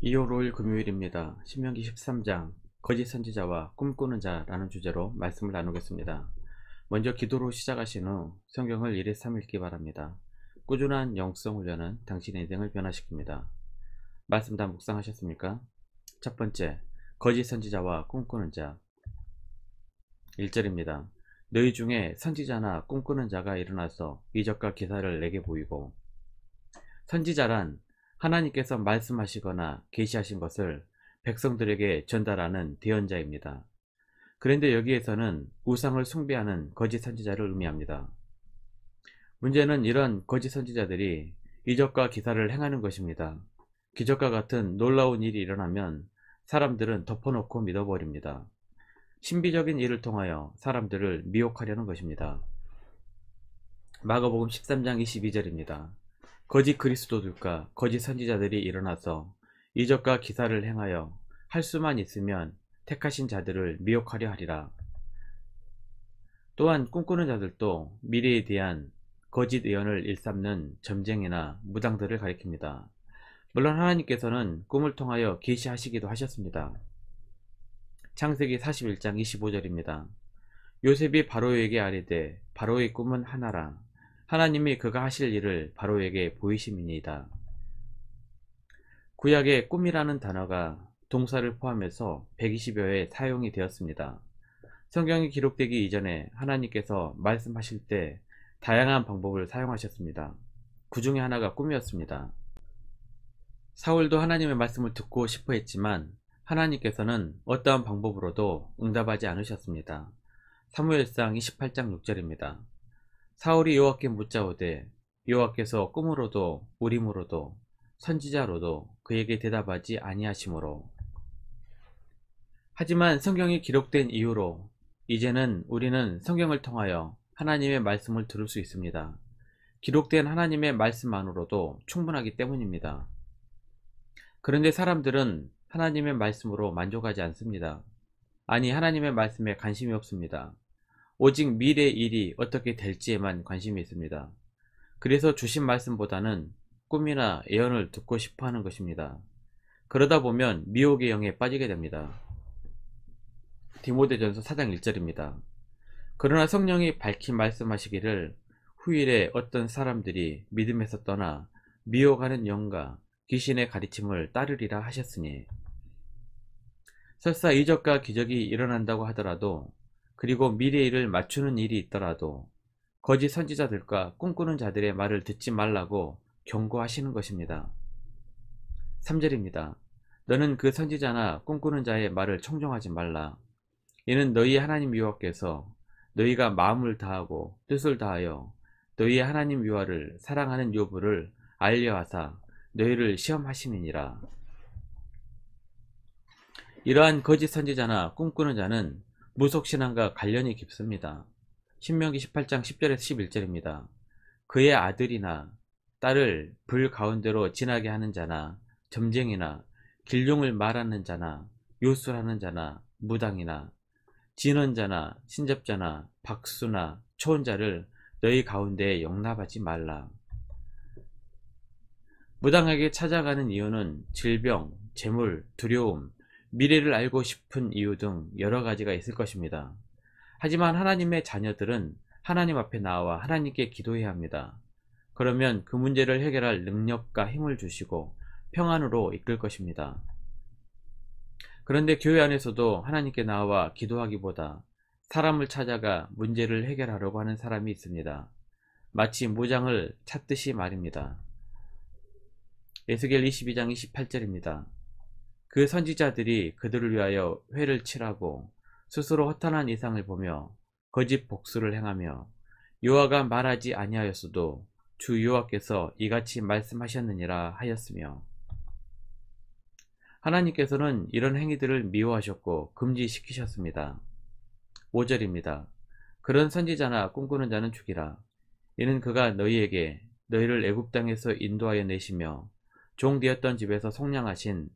2월 5일 금요일입니다. 신명기 13장 거짓 선지자와 꿈꾸는 자라는 주제로 말씀을 나누겠습니다. 먼저 기도로 시작하신 후 성경을 1회 3 읽기 바랍니다. 꾸준한 영성 훈련은 당신의 인생을 변화시킵니다. 말씀 다 묵상하셨습니까? 첫 번째, 거짓 선지자와 꿈꾸는 자. 1절입니다. 너희 중에 선지자나 꿈꾸는 자가 일어나서 이적과 기사를 내게 보이고. 선지자란 하나님께서 말씀하시거나 계시하신 것을 백성들에게 전달하는 대언자입니다. 그런데 여기에서는 우상을 숭배하는 거짓 선지자를 의미합니다. 문제는 이런 거짓 선지자들이 이적과 기사를 행하는 것입니다. 기적과 같은 놀라운 일이 일어나면 사람들은 덮어놓고 믿어버립니다. 신비적인 일을 통하여 사람들을 미혹하려는 것입니다. 마가복음 13장 22절입니다. 거짓 그리스도들과 거짓 선지자들이 일어나서 이적과 기사를 행하여 할 수만 있으면 택하신 자들을 미혹하려 하리라. 또한 꿈꾸는 자들도 미래에 대한 거짓 예언을 일삼는 점쟁이나 무당들을 가리킵니다. 물론 하나님께서는 꿈을 통하여 계시하시기도 하셨습니다. 창세기 41장 25절입니다. 요셉이 바로에게 아뢰되 바로의 꿈은 하나라. 하나님이 그가 하실 일을 바로에게 보이심이니이다. 구약의 꿈이라는 단어가 동사를 포함해서 120여 회 사용이 되었습니다. 성경이 기록되기 이전에 하나님께서 말씀하실 때 다양한 방법을 사용하셨습니다. 그 중에 하나가 꿈이었습니다. 사울도 하나님의 말씀을 듣고 싶어 했지만 하나님께서는 어떠한 방법으로도 응답하지 않으셨습니다. 사무엘상 28장 6절입니다. 사울이 여호와께 묻자오되 여호와께서 꿈으로도 우림으로도 선지자로도 그에게 대답하지 아니하시므로. 하지만 성경이 기록된 이후로 이제는 우리는 성경을 통하여 하나님의 말씀을 들을 수 있습니다. 기록된 하나님의 말씀만으로도 충분하기 때문입니다. 그런데 사람들은 하나님의 말씀으로 만족하지 않습니다. 아니, 하나님의 말씀에 관심이 없습니다. 오직 미래 일이 어떻게 될지에만 관심이 있습니다. 그래서 주신 말씀보다는 꿈이나 예언을 듣고 싶어 하는 것입니다. 그러다 보면 미혹의 영에 빠지게 됩니다. 디모데전서 4장 1절입니다. 그러나 성령이 밝히 말씀하시기를 후일에 어떤 사람들이 믿음에서 떠나 미혹하는 영과 귀신의 가르침을 따르리라 하셨으니. 설사 이적과 기적이 일어난다고 하더라도, 그리고 미래 일을 맞추는 일이 있더라도 거짓 선지자들과 꿈꾸는 자들의 말을 듣지 말라고 경고하시는 것입니다. 3절입니다. 너는 그 선지자나 꿈꾸는 자의 말을 청종하지 말라. 이는 너희 하나님 여호와께서 너희가 마음을 다하고 뜻을 다하여 너희의 하나님 여호와를 사랑하는 여부를 알려하사 너희를 시험하심이니라. 이러한 거짓 선지자나 꿈꾸는 자는 무속신앙과 관련이 깊습니다. 신명기 18장 10절에서 11절입니다. 그의 아들이나 딸을 불 가운데로 지나게 하는 자나 점쟁이나 길흉을 말하는 자나 요술하는 자나 무당이나 진언자나 신접자나 박수나 초혼자를 너희 가운데에 용납하지 말라. 무당에게 찾아가는 이유는 질병, 재물, 두려움, 미래를 알고 싶은 이유 등 여러 가지가 있을 것입니다. 하지만 하나님의 자녀들은 하나님 앞에 나와 하나님께 기도해야 합니다. 그러면 그 문제를 해결할 능력과 힘을 주시고 평안으로 이끌 것입니다. 그런데 교회 안에서도 하나님께 나와 기도하기보다 사람을 찾아가 문제를 해결하려고 하는 사람이 있습니다. 마치 무장을 찾듯이 말입니다. 에스겔 22장 28절입니다. 그 선지자들이 그들을 위하여 회를 칠하고 스스로 허탄한 이상을 보며 거짓 복수를 행하며 여호와가 말하지 아니하였어도 주 여호와께서 이같이 말씀하셨느니라 하였으며. 하나님께서는 이런 행위들을 미워하셨고 금지시키셨습니다. 5절입니다. 그런 선지자나 꿈꾸는 자는 죽이라. 이는 그가 너희에게 너희를 애굽 땅에서 인도하여 내시며 종되었던 집에서 속량하신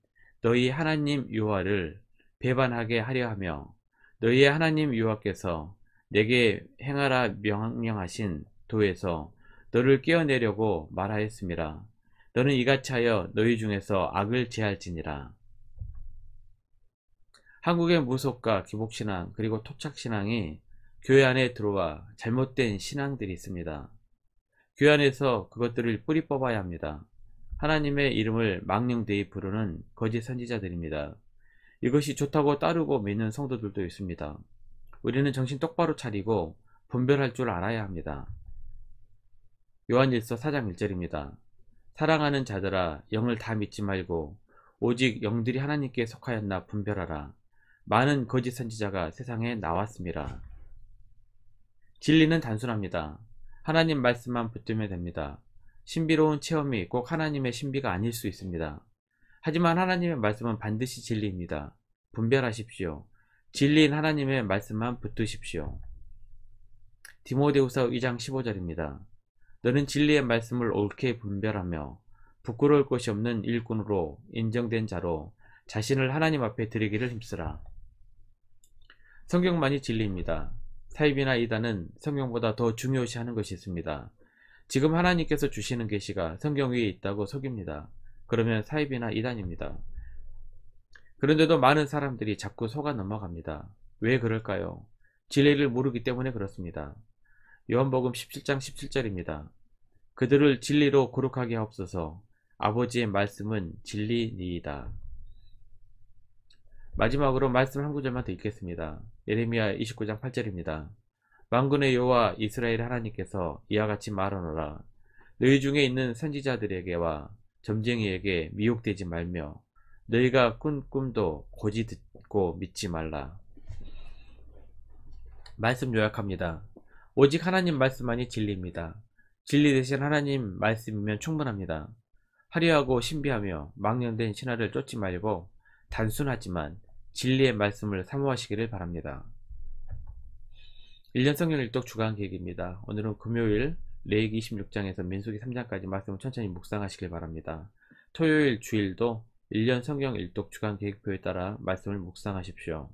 너희 하나님 여호와를 배반하게 하려 하며 너희의 하나님 여호와께서 내게 행하라 명령하신 도에서 너를 깨어내려고 말하였음이라. 너는 이같이 하여 너희 중에서 악을 제할지니라. 한국의 무속과 기복신앙 그리고 토착신앙이 교회 안에 들어와 잘못된 신앙들이 있습니다. 교회 안에서 그것들을 뿌리 뽑아야 합니다. 하나님의 이름을 망령되이 부르는 거짓 선지자들입니다. 이것이 좋다고 따르고 믿는 성도들도 있습니다. 우리는 정신 똑바로 차리고 분별할 줄 알아야 합니다. 요한일서 4장 1절입니다. 사랑하는 자들아, 영을 다 믿지 말고 오직 영들이 하나님께 속하였나 분별하라. 많은 거짓 선지자가 세상에 나왔습니다. 진리는 단순합니다. 하나님 말씀만 붙들면 됩니다. 신비로운 체험이 꼭 하나님의 신비가 아닐 수 있습니다. 하지만 하나님의 말씀은 반드시 진리입니다. 분별하십시오. 진리인 하나님의 말씀만 붙드십시오. 디모데후서 2장 15절입니다. 너는 진리의 말씀을 옳게 분별하며 부끄러울 것이 없는 일꾼으로 인정된 자로 자신을 하나님 앞에 드리기를 힘쓰라. 성경만이 진리입니다. 사입이나 이단은 성경보다 더 중요시하는 것이 있습니다. 지금 하나님께서 주시는 계시가 성경 위에 있다고 속입니다. 그러면 사입이나 이단입니다. 그런데도 많은 사람들이 자꾸 속아 넘어갑니다. 왜 그럴까요? 진리를 모르기 때문에 그렇습니다. 요한복음 17장 17절입니다. 그들을 진리로 거룩하게 하옵소서. 아버지의 말씀은 진리니이다. 마지막으로 말씀 한 구절만 더 읽겠습니다. 예레미야 29장 8절입니다. 만군의 여호와 이스라엘 하나님께서 이와 같이 말하노라. 너희 중에 있는 선지자들에게와 점쟁이에게 미혹되지 말며 너희가 꾼 꿈도 고지 듣고 믿지 말라. 말씀 요약합니다. 오직 하나님 말씀만이 진리입니다. 진리 대신 하나님 말씀이면 충분합니다. 화려하고 신비하며 망령된 신화를 쫓지 말고 단순하지만 진리의 말씀을 사모하시기를 바랍니다. 1년 성경 일독 주간 계획입니다. 오늘은 금요일 레위기 26장에서 민수기 3장까지 말씀을 천천히 묵상하시길 바랍니다. 토요일 주일도 1년 성경 일독 주간 계획표에 따라 말씀을 묵상하십시오.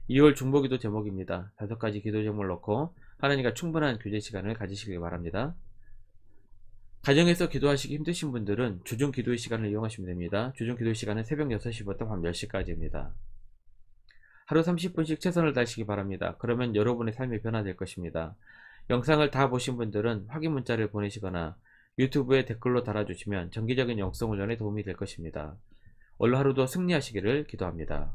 2월 중보기도 제목입니다. 5가지 기도 제목을 넣고 하나님과 충분한 교제 시간을 가지시길 바랍니다. 가정에서 기도하시기 힘드신 분들은 주중 기도의 시간을 이용하시면 됩니다. 주중 기도의 시간은 새벽 6시부터 밤 10시까지입니다. 하루 30분씩 최선을 다하시기 바랍니다. 그러면 여러분의 삶이 변화될 것입니다. 영상을 다 보신 분들은 확인 문자를 보내시거나 유튜브에 댓글로 달아주시면 정기적인 영성 훈련에 도움이 될 것입니다. 오늘 하루도 승리하시기를 기도합니다.